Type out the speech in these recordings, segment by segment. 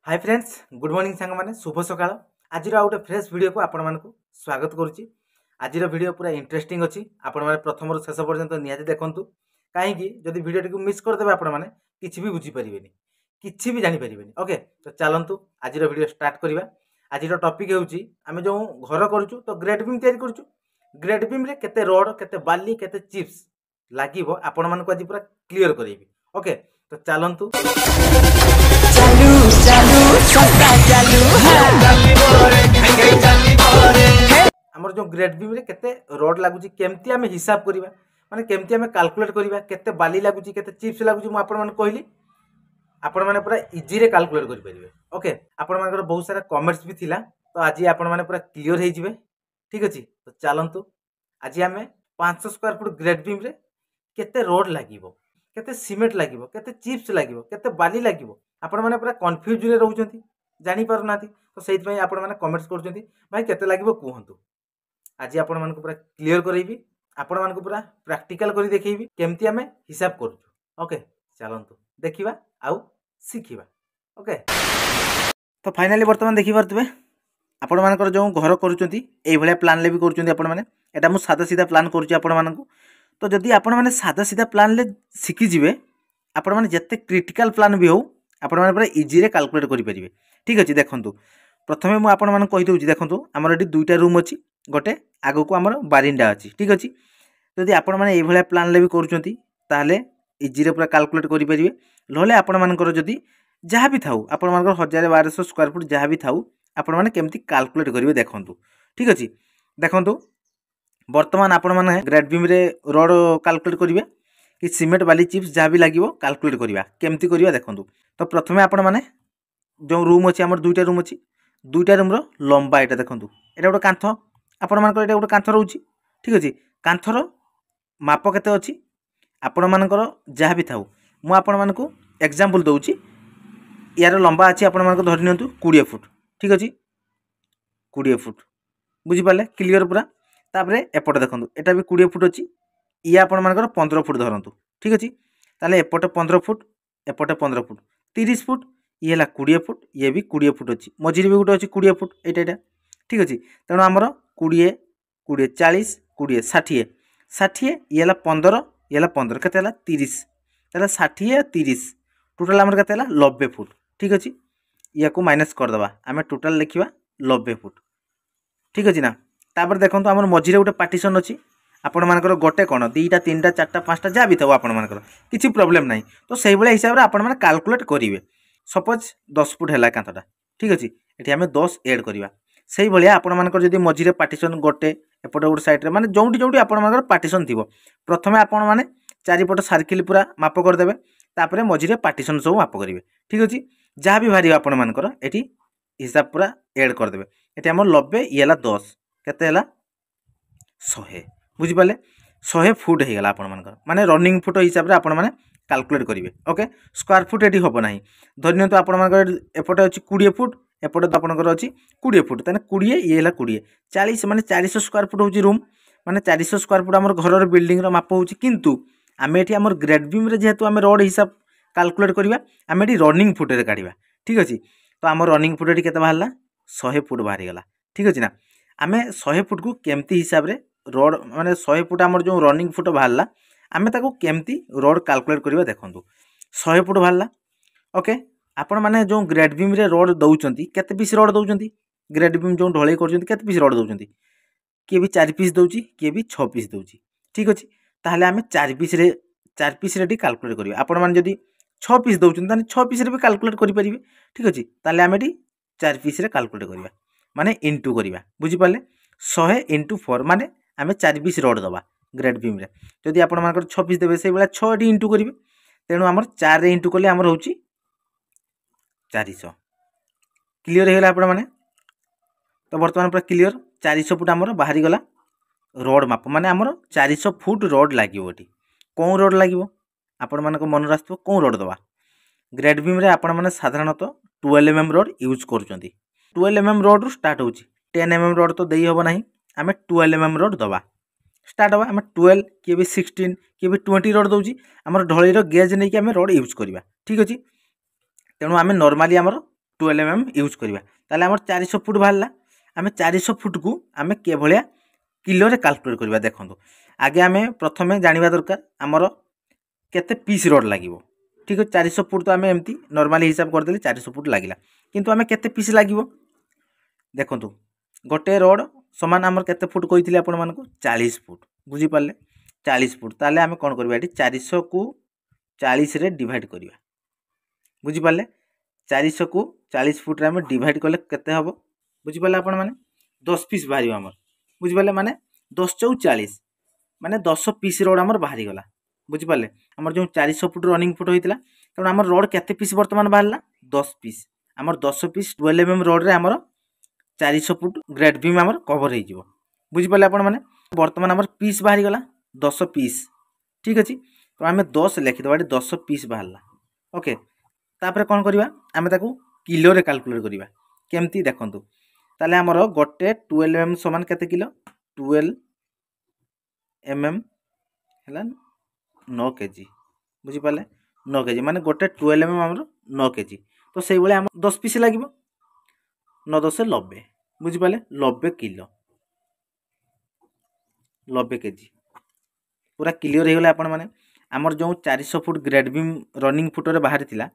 Hi friends good morning सांग मैंने शुभ सका आज गोटे फ्रेश वीडियो को आपण मानक स्वागत करुच्ची। आज वीडियो पूरा इंटरेस्टिंग अच्छी आपण मैंने प्रथम शेष पर्यंत निहाती देखूँ कहीं जदि वीडियो टी मिस करदे आपण मैंने किसी भी बुझीपारे किसी भी जानीपारे। ओके तो चलतु आज वीडियो स्टार्ट करवा। आज टॉपिक होची आमे जो घर करूँ तो ग्रेट बीम तैयारी करूँ। ग्रेट बीम रे केते रड केते बाली केते चिप्स लागिवो आपण मानक आज पूरा क्लियर करेबी। ओके तो चलतु आमर जो ग्रेट बीम रे केते रड लागुची केमती आमे हिसाब करिबा माने केमती आमे कैलकुलेट करिबा केते बाली लागुची केते चिप्स लागुची मु आपण माने कहली आपण माने पूरा इजी रे कैलकुलेट करि परिबे। ओके आपण मानकर बहुत सारा कमेंट्स भी थिला तो आज आपण माने पूरा क्लियर हे जिवे। ठीक अछि तो चलंतु आज आमे 500 स्क्वायर फुट ग्रेट बीम रे केते रोड लागिवो केते सीमेंट लागिवो केते चिप्स लागिवो केते बाली लागिवो आपण माने पूरा कंफ्यूज रे रहउचंती जानि पारु नाती। तो सेइत पई आपण माने कमेंट्स करचंती भाई केते लागिवो कहंतु। आज आपण मानक पूरा क्लियर करैबी आपण मानक पूरा प्रैक्टिकल करी देखैबी केमती आमे हिसाब करूछु। ओके चलंतु देखिबा आउ शिखिबा। ओके तो फाइनली वर्तमान देखि पारतबे आपण मानकर जो घर करूचंती एई भलिया प्लान ले भी करूचंती आपण माने एटा मु सादा सीधा प्लान करूची आपण मानकु। तो जदि आपण माने सादा सीधा प्लान ले शिखि जिवे आपण माने जत्ते क्रिटिकल प्लान भी हो आपण माने पूरा इजी रे कैलकुलेट करि परिबे। ठीक अछि देखंतु प्रथमे मु आपण मानक कहि दउची देखंतु हमर एटी दुईटा रूम अछि गोटे आगो को हमर बारिंडा अछि। ठीक अछि जदि आपण माने एई भलिया प्लान ले भी करूचंती ताले इजी रे पूरा कैलकुलेट करि परिबे। लहले आपण मानकर जदि जहाँ भी थाउ आपण मानकर 1200 स्क्वायर फुट जहाँ भी थाउ आपण माने केमती कैलकुलेट करिवे देखंतु। ठीक अछि देखंतु वर्तमान आपण माने ग्रेट बीम रे रड कैलकुलेट करिवे कि सीमेंट बाली चिप्स जहाँ भी लागिवो कैलकुलेट करिवा केमती करिवा देखंतु। तो प्रथमे आपण माने जो रूम अछि हमर दुईटा रूम अछि दुईटा रूम रो लंबा एटा देखंतु एटा गोटे कांथ आपण मानकर एटा गोटे कांथ रहउची। ठीक अछि कांथर माप केते अछि आपण मानकर जहाँ भी थाउ मु आपण मानकु एग्जांपल दउची यार लंबा अछि आपण मानकर धरि नियंतु 20 फुट। ठीक अछि 20 फुट बुझी पाले क्लियर पूरा। तापरे एपट देखंतु एटा भी 20 फुट अछि ये आपण मानकर 15 फुट धरंतु। ठीक अछि ताले एपटे 15 फुट एपटे 15 फुट 30 फुट ये हला 20 फुट ये भी 20 फुट अछि मझिरे भी गुटे अछि 20 फुट एटा एटा। ठीक अछि तेणु हमर 20 20 40 20 60 60 ये हला 15 ये हला 15 केते हला 30 ताले 60 30 टोटल हमर केते हला 90 फुट। ठीक अछि या को माइनस कर दबा आमे टोटल लिखिबा 90 फुट। ठीक अछि ना तापर देखंतु हमर मझिरे गुटे पार्टीशन अछि आपण मानकर गोटे कोन दीटा तीनटा चारटा पांचटा जा भी थाउ आपण मानकर किछि प्रॉब्लम नाही। तो सेही बळे हिसाब रे आपण माने कैलकुलेट करिवे सपोज 10 फुट हैला कांतटा। ठीक अछि एठी हमें 10 ऐड करिवा सेही बळिया आपण मानकर जदी मझिरे पार्टीशन गोटे एपटे गुटे साइड रे माने जोंटी जोंटी आपण मानकर पार्टीशन थिबो प्रथमे आपण माने चारिपट सर्किल पूरा माप कर देबे तापरे मझिरे पार्टीशन सब माप करिवे। ठीक अछि जहाँ भी भारी आपण मानकर एठी हिसाब पूरा ऐड कर देबे एठी हमर 90 ये हला 10 केते हला 100 बुझी पाले 100 फुट हे गला आपण मानकर माने रनिंग फुट हिसाब रे आपण माने कैलकुलेट करिवे। ओके स्क्वायर फुट एठी होबो नाही धन्य तो आपण मानकर एपटे अछि 20 फुट एपटे तो आपनकर अछि 20 फुट तने 20 ये हला 20 40 माने 400 स्क्वायर फुट होची रूम माने 400 स्क्वायर फुट हमर घर रो बिल्डिंग रो माप होची किंतु आमे एठी हमर ग्रेट बीम रे जेहेतु आमे रोड हिसाब कैलकुलेट करिवा आमे एठी रनिंग फुट रे काढिबा। ठीक अछि तो हमर रनिंग फुट एठी केते बाहरला 100 फुट बाहरी गला। ठीक अछि ना आमे 100 फुट को केमती हिसाब रे रोड माने 100 फुट हमर जो रनिंग फुट बाहरला आमे ताको केमती रोड कैलकुलेट करिवा देखंतु 100 फुट बाहरला। ओके आपण माने जो ग्रेट बीम रे रोड दउचंती केते पीस रोड दउचंती ग्रेट बीम जो ढोळई करचंती केते पीस रोड दउचंती के भी 4 पीस दउची के भी 6 पीस दउची। ठीक अछि ताहले आमे 4 पीस रे डी कैलकुलेट करिवा आपण माने जदी 6 पीस दउचंती ताने 6 पीस रे भी कैलकुलेट करि परिबे। ठीक अछि ताहले आमे डी 4 पीस रे कैलकुलेट करिवा माने इनटू करिवा बुझी पाले 100 * 4 माने आमे 4 पीस रोड दबा ग्रेट बीम रे जदी आपण मानकर 6 पीस देबे सेही बेला 6 डी इनटू करिवे तेनु हमर 4 रे इनटू करले हमर होची 400 क्लियर हे गला आपण माने। तो वर्तमान पूरा क्लियर 400 फुट हमर बाहरी गला रोड माप माने हमर 400 फुट रोड लागिवो एटी कोन रोड लागिवो आपण मानको मन रास्तो कोन रोड दबा ग्रेट बीम रे आपण माने साधारणतः 12 mm रोड यूज करचंती 12 mm रोड रु स्टार्ट होची 10 mm रोड तो देई होबो नाही आमे 12 mm रोड दबा स्टार्ट हवा आमे 12 के भी 16 के भी 20 रोड दउची हमर ढोळई रो गेज नै कि आमे रोड यूज करिवा। ठीक अछि तेनु आमे नॉर्मली हमर 12 mm यूज करवा ताले आमर 400 फुट बाहरला आम 400 फुट को आम के भाया किलो रे कैलकुलेट करवा देखो आगे आम प्रथम जाना दरकार आमर केते पीस रड लगे ठीक है 400 फुट तो आम एमती नॉर्मली हिसाब करदे 400 फुट लगिला किंतु आम केते पीस लगे देखो गोटे रड समान आमर केते फुट कही आपण मानक 40 फुट बुझीपारे 40 फुट ताले आम कौन करवा 400 को 40 रे डिवाइड करवा बुझीपारे 400 को 40 फुट रे आम डिवाइड कले केते हबो बुझीपारे आपण माने 10 पीस बाहर आमर बुझीपारे माने 10 चौ 40 माने 10 पीस रड आमर बाहरी गला बुझीपारे आमर जो 400 फुट रनिंग फुट होइतिला कारण आमर रड केते पीस वर्तमान बाहरला 10 पीस आमर 10 पीस 12 mm रड रे आमर 400 फुट ग्रेड बीम आमर कवर हो जिवो बुझीपारे आपण माने वर्तमान आमर पीस बाहरी गला 10 पीस ठीक अछि तो आम 10 लिखि दबा 10 पीस बाहरला ओके तापर कौन करवा आम ताकू किलो रे कैलकुलेट करवा केमती देखंतु ताले आमर गोटे 12 mm समान केते किलो 12 mm हला 9 केजी बुझीपारे 9 केजी माने गोटे 12 mm आमर 9 केजी तो से आम 10 पीस लगे 9 10 90 बुझीपारे 90 किलो 90 केजी पूरा क्लियर हो गला आपण माने आमर जो 400 foot grade beam running foot रे बाहर थिला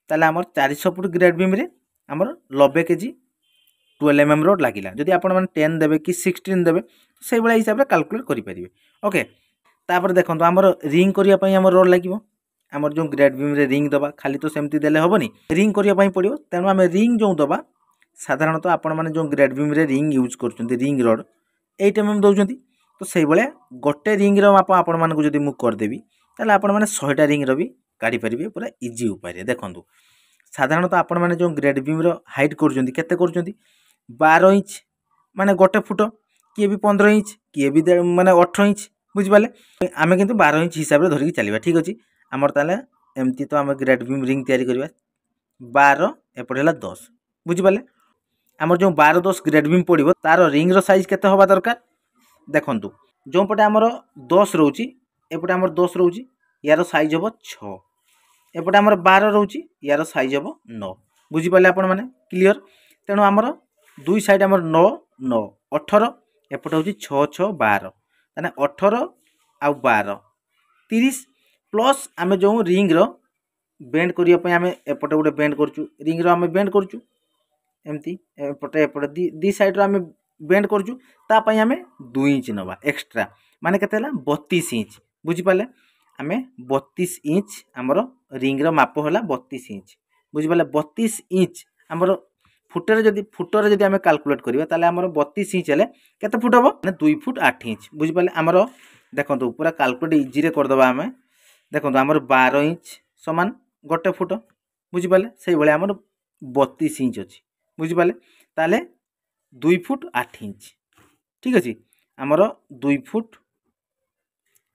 ताले आमर 400 फुट ग्रेड बीम रे आमर 90 केजी 12 mm रड लागिला जदि आपण माने 10 देबे कि 16 देबे से बळे हिसाब रे कैलकुलेट करि परिबे ओके तापर देखंतु आमर रिंग करिया पई आमर रड लागिवो आमर जो ग्रेड बीम रे रिंग दबा खाली तो सेमती देले होबनी रिंग करिया पई पड़ियो तेनु आमे रिंग जो दबा साधारणत आपण माने जो ग्रेड बीम रे रिंग यूज करचंती रिंग रड 8 mm दउचंती तो से बळे गोटे रिंग रो माप आपण मानकु जदि मु कर देबी ताले आपण माने 100टा रिंग रो भी काढी परिबे पूरा इजी उपाय रे देखंतु साधारणत आपण माने जो ग्रेड बीम रो हाइट करचंती केते करचंती 12 इंच माने गोटे फुट किए भी 15 इंच किए भी माने 18 इंच बुझि पाले आमे किंतु 12 इंच हिसाब रे धरि चलीबा ठीक अछि हमर ताले एमती तो आमे ग्रेड बीम रिंग तयारी करबा 12 एपटे हला 10 बुझि पाले हमर जो 12 10 ग्रेड बीम पड़िबो तार रिंग रो साइज केते होबा दरकार देखंतु जो पटे आमर 10 रोची एपटे आमर 10 रोची यार साइज हबो 6 एपटे आमर 12 रोची यार साइज हबो 9 बुझि पाले आपण माने क्लियर तेनु आमर दुई साइड आमर 9 9 18 एपटे होची 6 6 12 ताने 18 आ 12 30 प्लस आमे जो रिंग रो बेंड करिया पय आमे एपटे गोटे बेंड करचू रिंग रो आमे बेंड करचू एमती एपटे एपटे दी साइड रो आमे बेंड करचू ता पय आमे 2 इंच नबा एक्स्ट्रा माने केते हला 32 इंच बुझि पाले आमे 32 इंच हमरो रिंग रो माप होला 32 इंच बुझि पाले 32 इंच हमरो फुटर जदि आमे कैलकुलेट करिवा ताले हमरो 32 इंच हेले केते फुट हबो माने 2 फुट 8 इंच बुझि पाले हमरो देखंतु पूरा कैलकुलेट इजी रे कर दबा आमे देखंतु हमरो 12 इंच समान गोटे फुट बुझि पाले सेही भले हमरो 32 इंच अछि बुझि पाले ताले 2 फुट 8 इंच ठीक अछि हमरो 2 फुट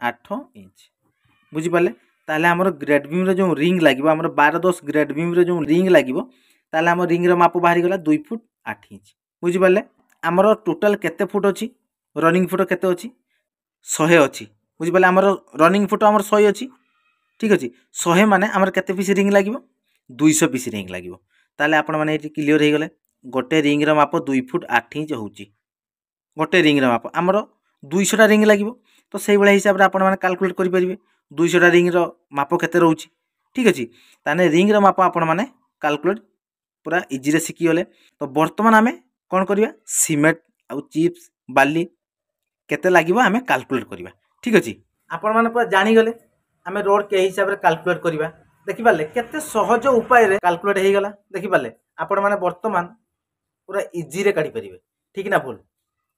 8 इंच बुझि पाले ताले हमरो ग्रेड बीम रे जो रिंग लागिबो हमरो 12 10 ग्रेड बीम रे जो रिंग लागिबो ताले हमरो रिंग रो माप बाहरी गला 2 फुट 8 इंच बुझि पाले हमरो टोटल केते फुट अछि रनिंग फुट केते अछि 100 अछि बुझि पाले हमरो रनिंग फुट हमरो 100 अछि ठीक अछि 100 माने हमर केते पीस रिंग लागिबो 200 पीस रिंग लागिबो ताले आपण माने एटी क्लियर हे गेले गोटे रिंग रो माप 2 फुट 8 इंच होउची गोटे रिंग रो माप हमरो 200 टा रिंग लागिबो तो सेही बळे हिसाब रे आपण माने कैलकुलेट करि परिबे 200 टा रिंग रो माप केते रहउची ठीक अछि ताने रिंग रो माप आपण माने कैलकुलेट पूरा इजी रे सिखि गले तो वर्तमान आमे कोन करिवा सीमेंट आ चिप्स बाली केते लागिबो आमे कैलकुलेट करिवा ठीक अछि आपण माने पूरा जानि गले आमे रोड के हिसाब रे कैलकुलेट करिवा देखि पाले केते सहज उपाय रे कैलकुलेट हे गला देखि पाले आपण माने वर्तमान पूरा इजी रे काढी परिबे ठीक ना भूल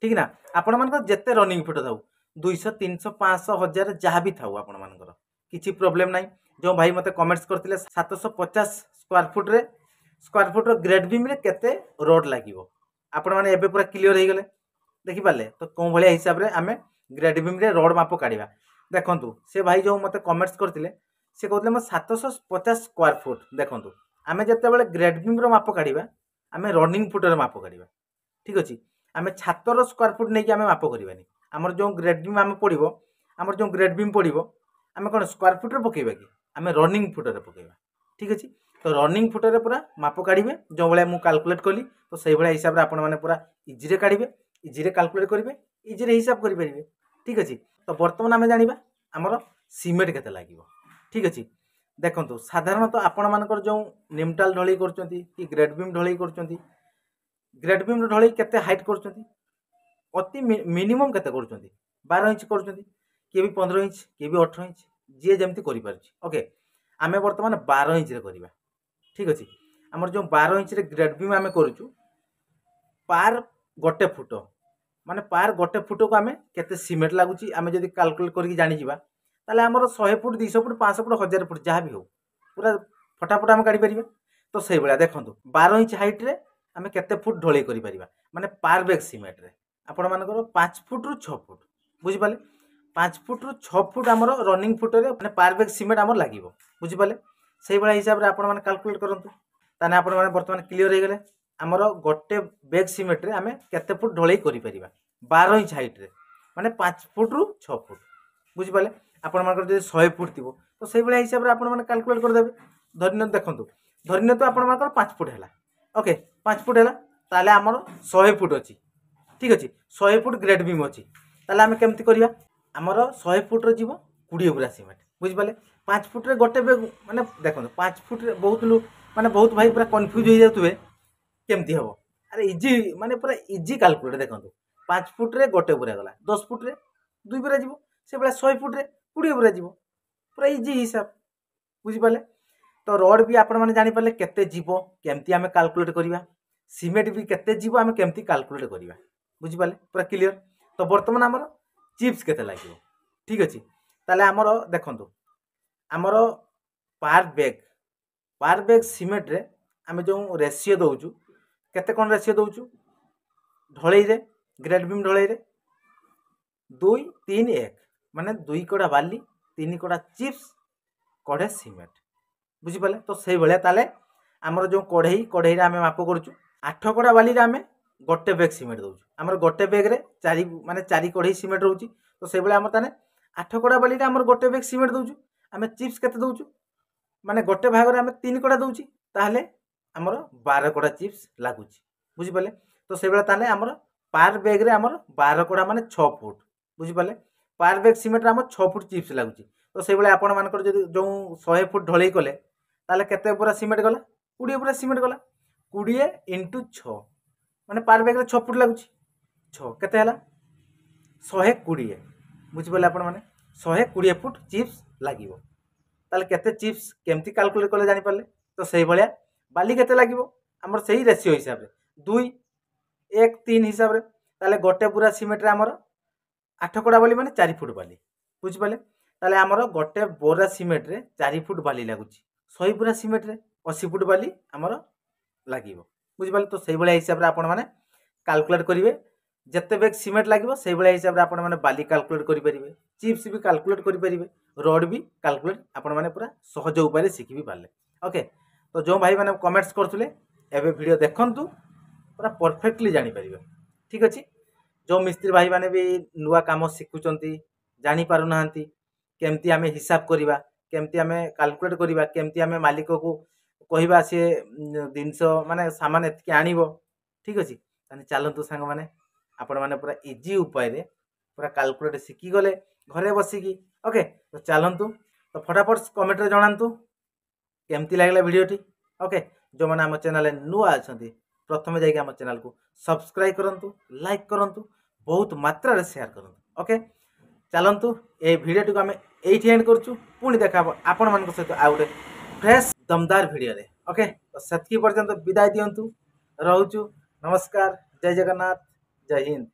ठीक ना आपण मानकर जेते रनिंग फुट थाउ 200 300 500 1000 जहाँ भी थाउ आपण मानकर किछि प्रॉब्लम नाही जो भाई मते कमेंट्स करथिले 750 स्क्वायर फुट रो ग्रेड बीम रे केते रोड लागिवो आपण माने एबे पूरा क्लियर हे गेले देखि पाले तो कोन भलिया हिसाब रे आमे ग्रेड बीम रे रोड माप काढिबा देखंतु से भाई जो मते कमेंट्स करथिले से कहतले म 750 स्क्वायर फुट देखंतु आमे जते बेले ग्रेड बीम रो माप काढिबा आमे रनिंग फुट रो माप काढिबा ठीक अछि आमे छातर स्क्वायर फुट नै कि आमे माप करिबानी हमर जो ग्रेड बीम आमे पडिबो हमर जो ग्रेड बीम पडिबो आमे कोन स्क्वायर फुट रे पकेबा कि आमे रनिंग फुट रे पकेबा ठीक अछि तो रनिंग फुटरे पूरा माप काढ़े जो भाई मुझे काल्कुलेट कली तो से भाया हिसाब से आपण मैंने पूरा इजी काढ़े इजी काल्कुलेट करेंगे इजी हिसाब करेंगे ठीक अच्छे। तो बर्तमान आम जाना आमर सीमेंट केते लगे ठीक अच्छे। देखो साधारणतः आपण मानकर जो निमटाल ढलई कर ग्रेड बीम ढलई कर ग्रेड बीम ढलई केते हाइट कर अति मिनिमम केते कर 12 इंच कर किए भी 15 इंच किए भी 18 इंच जी जमी कर ओके आम बर्तमान 12 इंच करवा ठीक अच्छे। आमर जो 12 इंच ग्रेड बीम आम करूँ पार गोटे फुट माने पार गोटे फुट को आम केते सीमेंट लगुच आम जब काल्कुलेट करके जानीजा ताले आमर 100 फुट 200 फुट 500 फुट 1000 फुट जहाँ भी हो पूरा फटाफट आम काढ़ी पार। तो से भाया देखो 12 इंच हाइट रे आम केते फुट ढलई कर माने पार बैग सीमेंट रे आपण मानकर 5 फुट रु 6 फुट बुझिपाले 5 फुट रु 6 फुट आमर रनिंग फुट रे माने पार बैग सीमेंट आमर लागिवो बुझिपाले से भाया हिसाब रे आपण माने काल्कुलेट करंतु ताने आपण माने वर्तमान क्लियर हो गले आमर गोटे बैग सीमेंट रे आम केते फुट ढलई कर 12 इंच हाइट रे माने 5 फुट रु 6 फुट बुझिपाले आपण मानकर जदि 100 फुट थिबो तो से भाया हिसाब रे आपण माने काल्कुलेट कर देबे धरिन देखंतु धरिन तो आपण मानकर 5 फुट हैला ओके 5 फुट हैला ताले आमर 100 फुट अछि ठीक अच्छे 100 फुट ग्रेड बीम अच्छी ताले आम केमती करवा आमर 100 फुट जीव 20 पूरा सीमेंट बुझिपाले 5 फुट रे गोटे बैग माने देखो 5 फुट रे बहुत लोग माने बहुत भाई पूरा कन्फ्यूज हो जाते केमती हम अरे इजी माने पूरा इजी काल्कुलेट देखो 5 फुट रे गोटे पूरा गला 10 फुट रे 2 पूरा जीव से भाई 100 फुट रे 20 पूरा जीव पूरा इजी हिसाब बुझिपाले। तो रड भी आपण माने जानि पाले केते जीव केमती आम काल्कुलेट करवा सीमेंट भी केते जीव आम केमती काल्कुलेट करवा बुझिपाले पूरा क्लियर। तो बर्तमान आमर चिप्स केते लगे ठीक अच्छे ताले आमर देखंतु आमर पार बैग सीमेंट रे आम जो रेसियो दउचु केते कोन रेसियो दउचु ढलई रे ग्रेड बीम ढलई रे 2 3 1 माने 2 कड़ा बाली 3 कड़ा चिप्स कड़े सीमेंट बुझिपाले। तो से भाया ताले आमर जो कढ़ई रे आम माप करूँ 8 कड़ा बाली रे आम गोटे बैग सीमेंट दउचु आमर गोटे बैग रे 4 माने 4 कढ़ई सीमेंट रोची तो से भाया आमर ताने 8 कड़ा बाली रे आमर गोटे बैग सीमेंट दउचु आम चिप्स केते दउचु माने गोटे भाग रे आम 3 कड़ा दउची ताहले आमर 12 कड़ा चिप्स लागुची बुझिपाले। तो से भाया ताने आमर पार बैग रे आमर 12 कड़ा माने 6 फुट बुझिपाले पार बैग सीमेंट रे आमर 6 फुट चिप्स लागुची। तो से भाया आपण मानकर जदि जो 100 फुट ढलई कले ताहले केते पूरा सीमेंट गला 20 पूरा सीमेंट गला 20 × 6 माने पार बैग रे 6 फुट लगुची 6 केते हला 120 बुझिपाले आपण माने 120 फुट चिप्स लागिवो ताले केते चिप्स केमती काल्कुलेट कले जानि पारले। तो सही भाया बाली केते लागिवो हमर सही रेशियो हिसाब रे 2 1 3 हिसाब रे ताले गोटे पूरा सीमेंट रे हमर 8 कड़ा बाली माने 4 फुट बाली बुझिपाले ताले हमर गोटे बोरा सीमेंट रे 4 फुट बाली लागुची 100 पूरा सीमेंट रे 80 फुट बाली हमर लागिवो बुझिपाले। तो सही भाया हिसाब रे आपण माने काल्कुलेट करिवे जत्ते बैग सीमेंट लागिवो सही भाया हिसाब रे आपण माने बाली काल्कुलेट करि परिबे चिप्स भी काल्कुलेट करि परिबे रड भी काल्कुलेट आपण माने पूरा सहज उपाय शिखि भी पारले ओके। तो जो भाई माने कमेंट्स करथुले एबे वीडियो देखंतु पूरा परफेक्टली जानि परिबे ठीक अछि। जो मिस्त्री भाई माने भी नुआ काम शिखुचंती जानि पारु नाहंती केमती आमे हिसाब करिबा केमती आमे काल्कुलेट करिबा केमती आमे मालिक को कहिबा से जिनस माने सामान एतके आनिबो ठीक अछि ताने चलंतु संग माने आपण माने पूरा इजी उपाय रे पूरा काल्कुलेट शिखि गले घरे बसिकी ओके। तो चलंतु तो फटाफट कमेंट रे जणांतु केमती लागला वीडियोटी ओके। जो माने हम चैनल नुआ अछंती प्रथम जाइके हम चैनल को सब्सक्राइब करंतु लाइक करंतु बहुत मात्रा रे शेयर करंतु ओके। चलंतु ए वीडियोटी को हम एठी एंड करछु पुणी देखा आपण मान सहित आ गोटे फ्रेश दमदार वीडियो रे ओके। तो सेतकी पर्यंत विदाय दियंतु रहउछु नमस्कार जय जगन्नाथ जय हिंद।